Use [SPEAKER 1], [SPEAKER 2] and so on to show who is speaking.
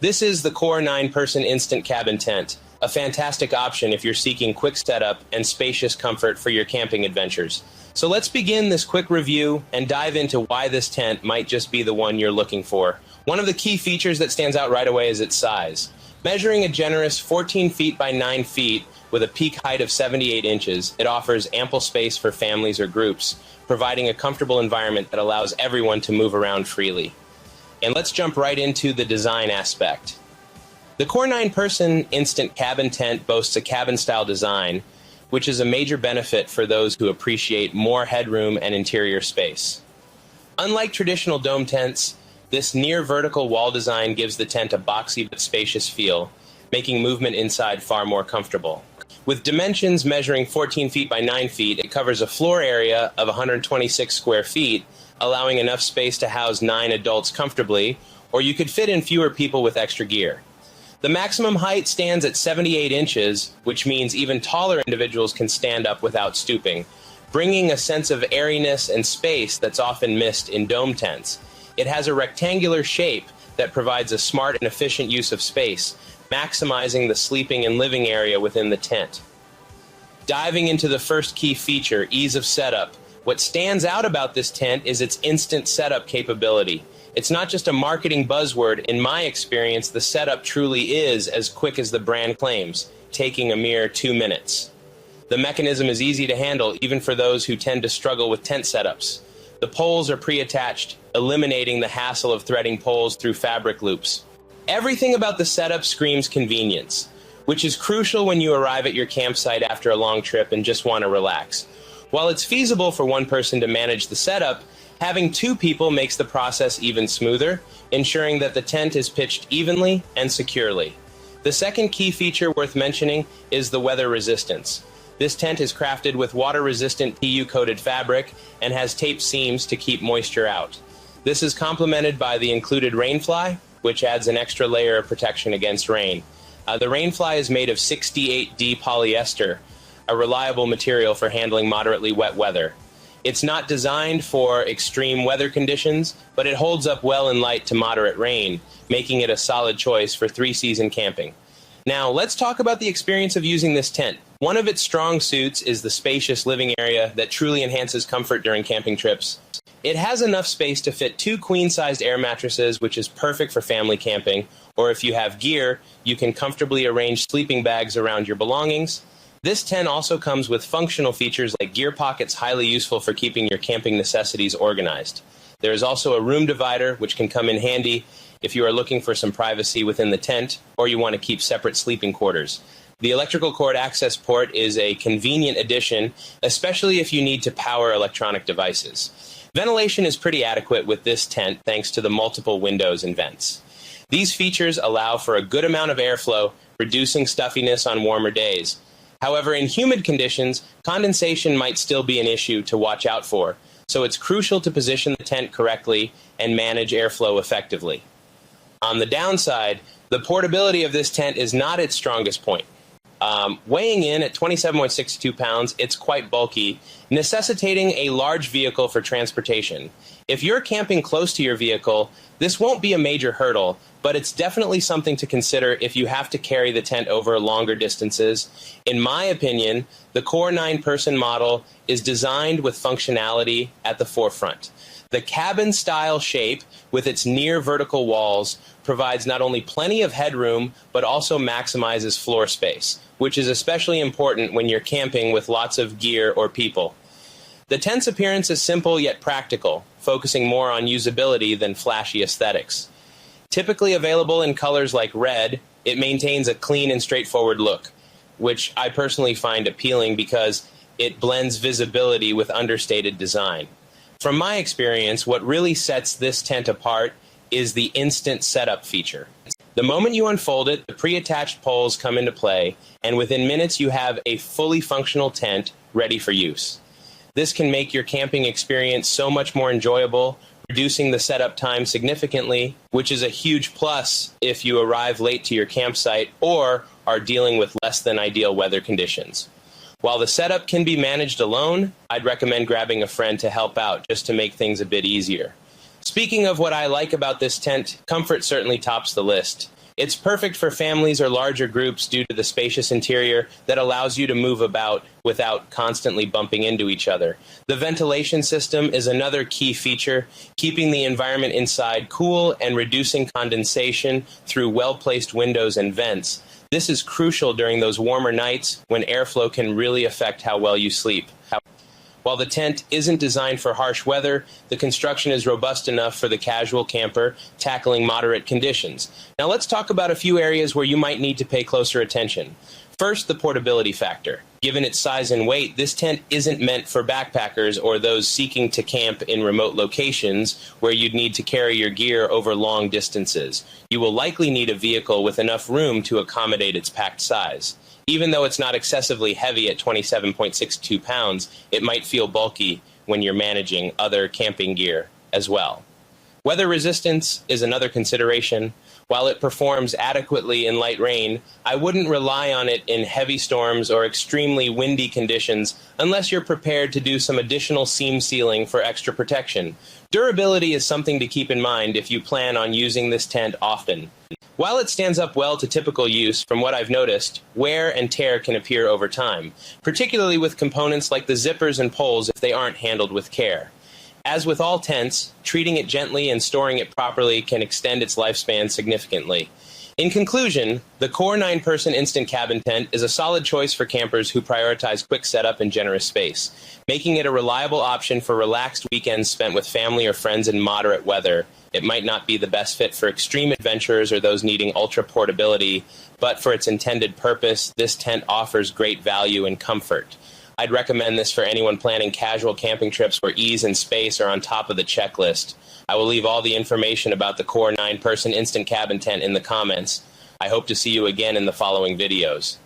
[SPEAKER 1] This is the Core 9-person instant cabin tent, a fantastic option if you're seeking quick setup and spacious comfort for your camping adventures. So let's begin this quick review and dive into why this tent might just be the one you're looking for. One of the key features that stands out right away is its size. Measuring a generous 14 feet by 9 feet with a peak height of 78 inches, it offers ample space for families or groups, providing a comfortable environment that allows everyone to move around freely. And let's jump right into the design aspect. The Core 9-person instant cabin tent boasts a cabin-style design, which is a major benefit for those who appreciate more headroom and interior space. Unlike traditional dome tents, this near-vertical wall design gives the tent a boxy but spacious feel, making movement inside far more comfortable. With dimensions measuring 14 feet by 9 feet, it covers a floor area of 126 square feet, allowing enough space to house 9 adults comfortably, or you could fit in fewer people with extra gear. The maximum height stands at 78 inches, which means even taller individuals can stand up without stooping, bringing a sense of airiness and space that's often missed in dome tents. It has a rectangular shape that provides a smart and efficient use of space, maximizing the sleeping and living area within the tent. Diving into the first key feature, ease of setup. What stands out about this tent is its instant setup capability. It's not just a marketing buzzword. In my experience, the setup truly is as quick as the brand claims, taking a mere 2 minutes. The mechanism is easy to handle, even for those who tend to struggle with tent setups. The poles are pre-attached, eliminating the hassle of threading poles through fabric loops. Everything about the setup screams convenience, which is crucial when you arrive at your campsite after a long trip and just want to relax. While it's feasible for one person to manage the setup, having 2 people makes the process even smoother, ensuring that the tent is pitched evenly and securely. The second key feature worth mentioning is the weather resistance. This tent is crafted with water-resistant PU-coated fabric and has taped seams to keep moisture out. This is complemented by the included rainfly, which adds an extra layer of protection against rain. The rainfly is made of 68D polyester, a reliable material for handling moderately wet weather. It's not designed for extreme weather conditions, but it holds up well in light to moderate rain, making it a solid choice for 3-season camping. Now, let's talk about the experience of using this tent. One of its strong suits is the spacious living area that truly enhances comfort during camping trips. It has enough space to fit 2 queen-sized air mattresses, which is perfect for family camping, or if you have gear, you can comfortably arrange sleeping bags around your belongings. This tent also comes with functional features like gear pockets, highly useful for keeping your camping necessities organized. There is also a room divider, which can come in handy if you are looking for some privacy within the tent or you want to keep separate sleeping quarters. The electrical cord access port is a convenient addition, especially if you need to power electronic devices. Ventilation is pretty adequate with this tent thanks to the multiple windows and vents. These features allow for a good amount of airflow, reducing stuffiness on warmer days. However, in humid conditions, condensation might still be an issue to watch out for, so it's crucial to position the tent correctly and manage airflow effectively. On the downside, the portability of this tent is not its strongest point. Weighing in at 27.62 pounds, it's quite bulky, necessitating a large vehicle for transportation. If you're camping close to your vehicle, this won't be a major hurdle, but it's definitely something to consider if you have to carry the tent over longer distances. In my opinion, the Core 9-person model is designed with functionality at the forefront. The cabin-style shape, with its near-vertical walls, provides not only plenty of headroom, but also maximizes floor space, which is especially important when you're camping with lots of gear or people. The tent's appearance is simple yet practical, focusing more on usability than flashy aesthetics. Typically available in colors like red, it maintains a clean and straightforward look, which I personally find appealing because it blends visibility with understated design. From my experience, what really sets this tent apart is the instant setup feature. The moment you unfold it, the pre-attached poles come into play, and within minutes you have a fully functional tent ready for use. This can make your camping experience so much more enjoyable, reducing the setup time significantly, which is a huge plus if you arrive late to your campsite or are dealing with less than ideal weather conditions. While the setup can be managed alone, I'd recommend grabbing a friend to help out just to make things a bit easier. Speaking of what I like about this tent, comfort certainly tops the list. It's perfect for families or larger groups due to the spacious interior that allows you to move about without constantly bumping into each other. The ventilation system is another key feature, keeping the environment inside cool and reducing condensation through well-placed windows and vents. This is crucial during those warmer nights when airflow can really affect how well you sleep. While the tent isn't designed for harsh weather, the construction is robust enough for the casual camper tackling moderate conditions. Now let's talk about a few areas where you might need to pay closer attention. First, the portability factor. Given its size and weight, this tent isn't meant for backpackers or those seeking to camp in remote locations where you'd need to carry your gear over long distances. You will likely need a vehicle with enough room to accommodate its packed size. Even though it's not excessively heavy at 27.62 pounds, it might feel bulky when you're managing other camping gear as well. Weather resistance is another consideration. While it performs adequately in light rain, I wouldn't rely on it in heavy storms or extremely windy conditions unless you're prepared to do some additional seam sealing for extra protection. Durability is something to keep in mind if you plan on using this tent often. While it stands up well to typical use, from what I've noticed, wear and tear can appear over time, particularly with components like the zippers and poles if they aren't handled with care. As with all tents, treating it gently and storing it properly can extend its lifespan significantly. In conclusion, the Core 9-person instant cabin tent is a solid choice for campers who prioritize quick setup and generous space, making it a reliable option for relaxed weekends spent with family or friends in moderate weather. It might not be the best fit for extreme adventurers or those needing ultra portability, but for its intended purpose, this tent offers great value and comfort. I'd recommend this for anyone planning casual camping trips where ease and space are on top of the checklist. I will leave all the information about the Core 9-person instant cabin tent in the comments. I hope to see you again in the following videos.